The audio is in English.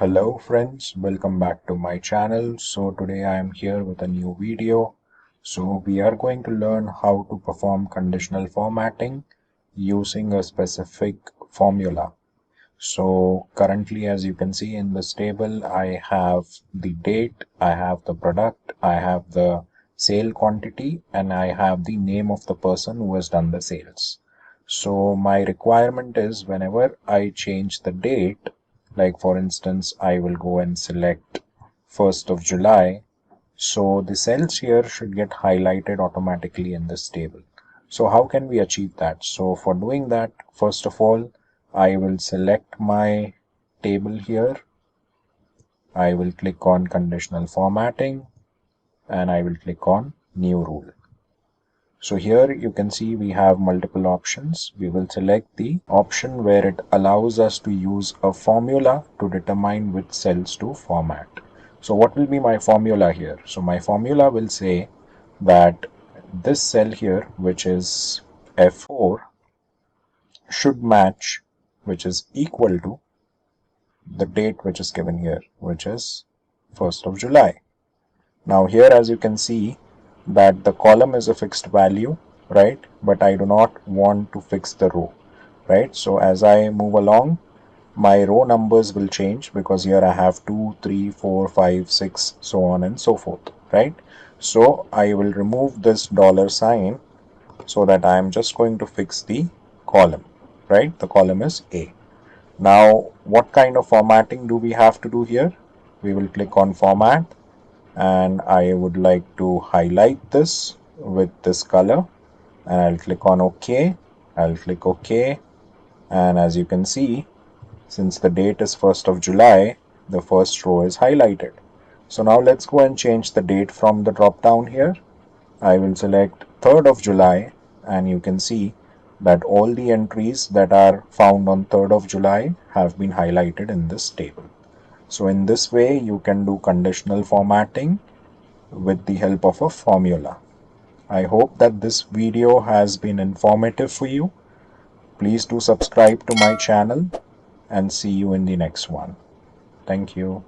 Hello friends, welcome back to my channel. So today I am here with a new video. So we are going to learn how to perform conditional formatting using a specific formula. So currently, as you can see in this table, I have the date, I have the product, I have the sale quantity, and I have the name of the person who has done the sales. So my requirement is whenever I change the date, like for instance, I will go and select 1st of July. So the cells here should get highlighted automatically in this table. So how can we achieve that? So for doing that, first of all, I will select my table here. I will click on conditional formatting and I will click on new rule. So here you can see we have multiple options. We will select the option where it allows us to use a formula to determine which cells to format. So what will be my formula here? So my formula will say that this cell here, which is F4, should match, which is equal to the date which is given here, which is 1st of July. Now here, as you can see, that the column is a fixed value, right? But I do not want to fix the row, right? So as I move along, my row numbers will change because here I have 2, 3, 4, 5, 6, so on and so forth, right? So I will remove this dollar sign so that I am just going to fix the column, right? The column is A. Now, what kind of formatting do we have to do here? We will click on format and I would like to highlight this with this color and I'll click on OK. I'll click OK, and as you can see, since the date is 1st of July, the first row is highlighted. So now let's go and change the date from the drop down here. I will select 3rd of July and you can see that all the entries that are found on 3rd of July have been highlighted in this table. So in this way you can do conditional formatting with the help of a formula. I hope that this video has been informative for you. Please do subscribe to my channel and see you in the next one. Thank you.